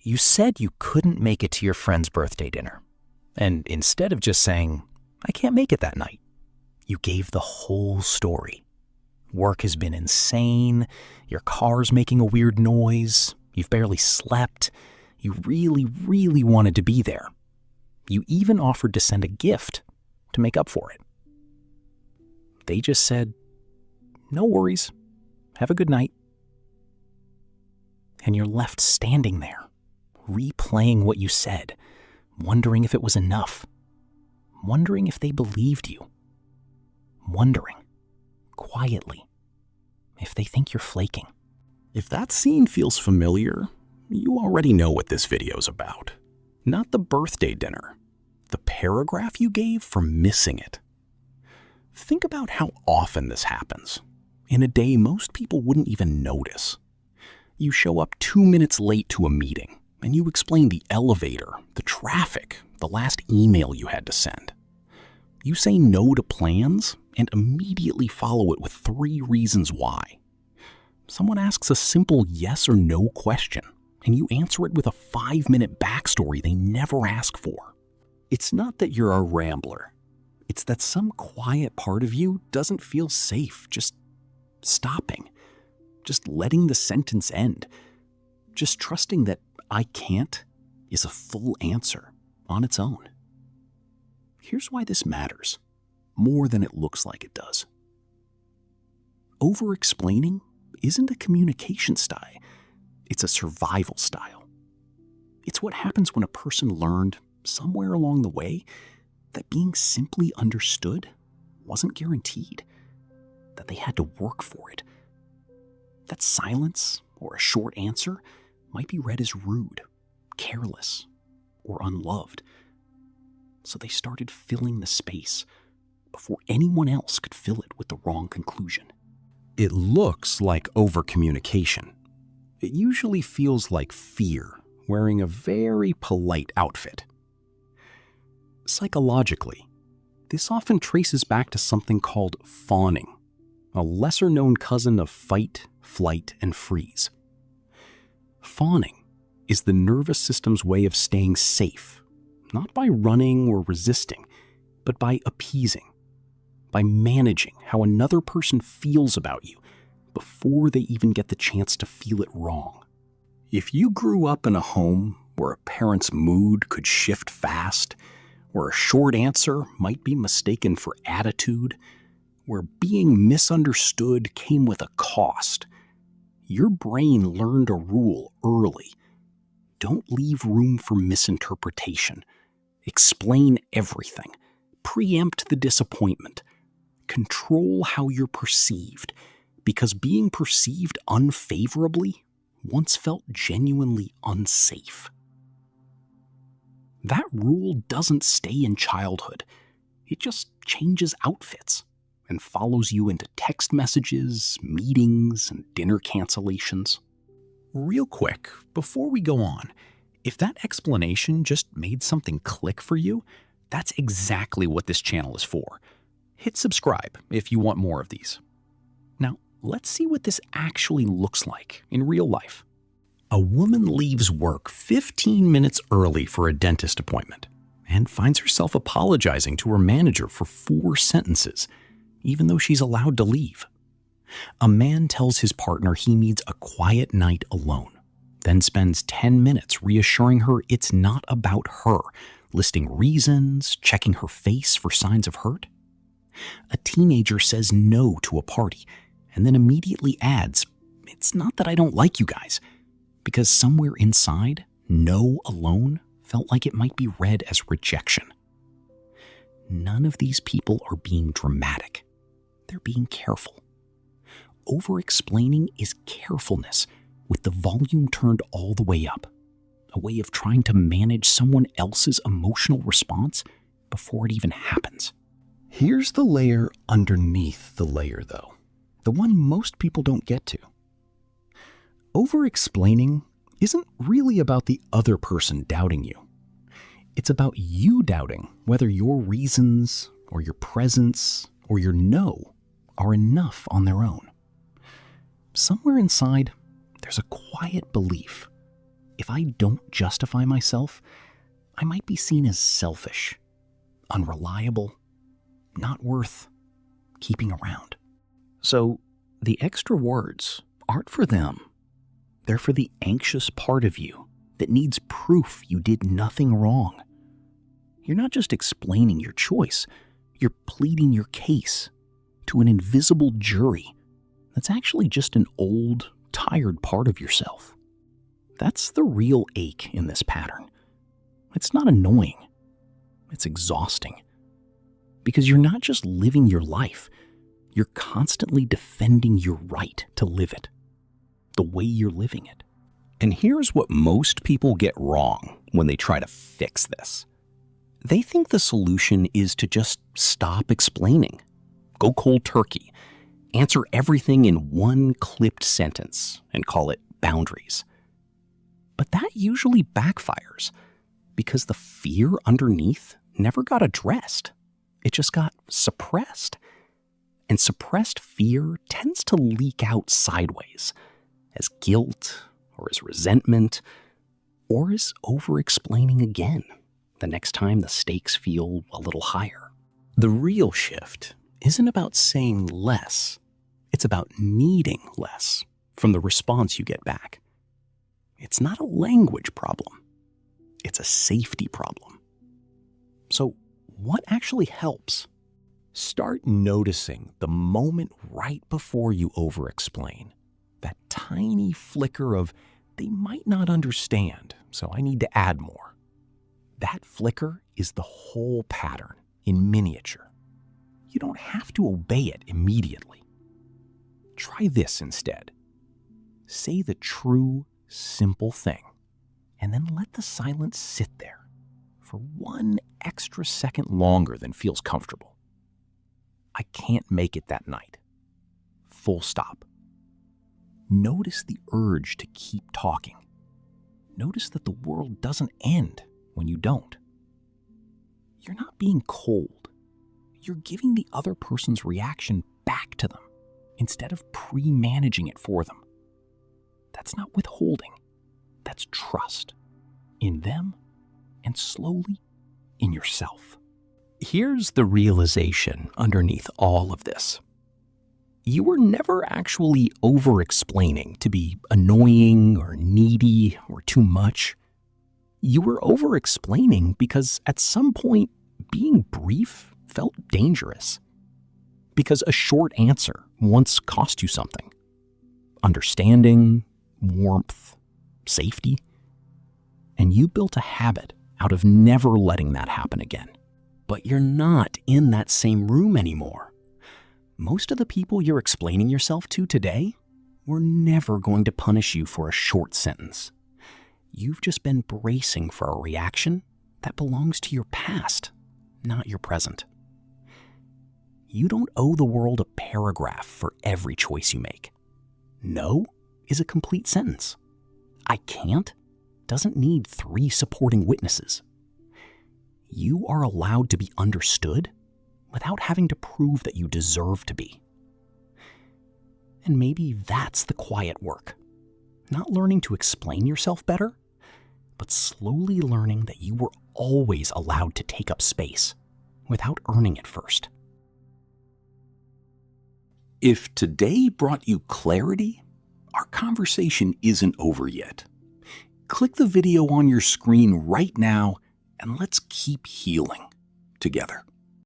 You said you couldn't make it to your friend's birthday dinner. And instead of just saying, "I can't make it that night," you gave the whole story. Work has been insane, your car's making a weird noise, you've barely slept, you really, really wanted to be there. You even offered to send a gift to make up for it. They just said, "No worries, have a good night." And you're left standing there, replaying what you said, wondering if it was enough, wondering if they believed you, wondering, quietly, if they think you're flaking. If that scene feels familiar, you already know what this video's about. Not the birthday dinner, the paragraph you gave for missing it. Think about how often this happens. In a day most people wouldn't even notice. You show up 2 minutes late to a meeting, and you explain the elevator, the traffic, the last email you had to send. You say no to plans and immediately follow it with 3 reasons why. Someone asks a simple yes or no question, and you answer it with a 5-minute backstory they never ask for. It's not that you're a rambler. It's that some quiet part of you doesn't feel safe just stopping, just letting the sentence end, just trusting that "I can't" is a full answer on its own. Here's why this matters, more than it looks like it does. Over-explaining isn't a communication style, it's a survival style. It's what happens when a person learned, somewhere along the way, that being simply understood wasn't guaranteed, that they had to work for it. That silence or a short answer might be read as rude, careless, or unloved. So they started filling the space before anyone else could fill it with the wrong conclusion. It looks like over-communication. It usually feels like fear wearing a very polite outfit. Psychologically, this often traces back to something called fawning, a lesser-known cousin of fight, flight, and freeze. Fawning is the nervous system's way of staying safe, not by running or resisting, but by appeasing, by managing how another person feels about you before they even get the chance to feel it wrong. If you grew up in a home where a parent's mood could shift fast, where a short answer might be mistaken for attitude, where being misunderstood came with a cost, your brain learned a rule early. Don't leave room for misinterpretation. Explain everything. Preempt the disappointment. Control how you're perceived, because being perceived unfavorably once felt genuinely unsafe. That rule doesn't stay in childhood. It just changes outfits and follows you into text messages, meetings, and dinner cancellations. Real quick, before we go on, if that explanation just made something click for you, that's exactly what this channel is for. Hit subscribe if you want more of these. Now, let's see what this actually looks like in real life. A woman leaves work 15 minutes early for a dentist appointment and finds herself apologizing to her manager for 4 sentences, even though she's allowed to leave. A man tells his partner he needs a quiet night alone, then spends 10 minutes reassuring her it's not about her, listing reasons, checking her face for signs of hurt. A teenager says no to a party and then immediately adds, "It's not that I don't like you guys," because somewhere inside, no alone felt like it might be read as rejection. None of these people are being dramatic. They're being careful. Over-explaining is carefulness with the volume turned all the way up, a way of trying to manage someone else's emotional response before it even happens. Here's the layer underneath the layer, though, the one most people don't get to. Over-explaining isn't really about the other person doubting you. It's about you doubting whether your reasons or your presence or your no are enough on their own. Somewhere inside, there's a quiet belief. if I don't justify myself, I might be seen as selfish, unreliable, not worth keeping around. So the extra words aren't for them. They're for the anxious part of you that needs proof you did nothing wrong. You're not just explaining your choice, you're pleading your case to an invisible jury that's actually just an old, tired part of yourself. That's the real ache in this pattern. It's not annoying. It's exhausting. Because you're not just living your life, you're constantly defending your right to live it, the way you're living it. And here's what most people get wrong when they try to fix this. They think the solution is to just stop explaining, go cold turkey, answer everything in one clipped sentence, and call it boundaries. But that usually backfires because the fear underneath never got addressed. It just got suppressed. And suppressed fear tends to leak out sideways as guilt or as resentment or as over-explaining again the next time the stakes feel a little higher. The real shift isn't about saying less. It's about needing less from the response you get back. It's not a language problem. It's a safety problem. So what actually helps? Start noticing the moment right before you over-explain. That tiny flicker of, they might not understand, so I need to add more. That flicker is the whole pattern in miniature. You don't have to obey it immediately. Try this instead. Say the true, simple thing, and then let the silence sit there for one extra second longer than feels comfortable. I can't make it that night. Full stop. Notice the urge to keep talking. Notice that the world doesn't end when you don't. You're not being cold. You're giving the other person's reaction back to them instead of pre-managing it for them. That's not withholding. That's trust in them and slowly in yourself. Here's the realization underneath all of this. You were never actually over-explaining to be annoying or needy or too much. You were over-explaining because at some point, being brief felt dangerous. Because a short answer once cost you something. Understanding, warmth, safety. And you built a habit out of never letting that happen again. But you're not in that same room anymore. Most of the people you're explaining yourself to today were never going to punish you for a short sentence. You've just been bracing for a reaction that belongs to your past, not your present. You don't owe the world a paragraph for every choice you make. No is a complete sentence. I can't doesn't need 3 supporting witnesses. You are allowed to be understood without having to prove that you deserve to be. And maybe that's the quiet work. Not learning to explain yourself better, but slowly learning that you were always allowed to take up space without earning it first. If today brought you clarity, our conversation isn't over yet. Click the video on your screen right now and let's keep healing together.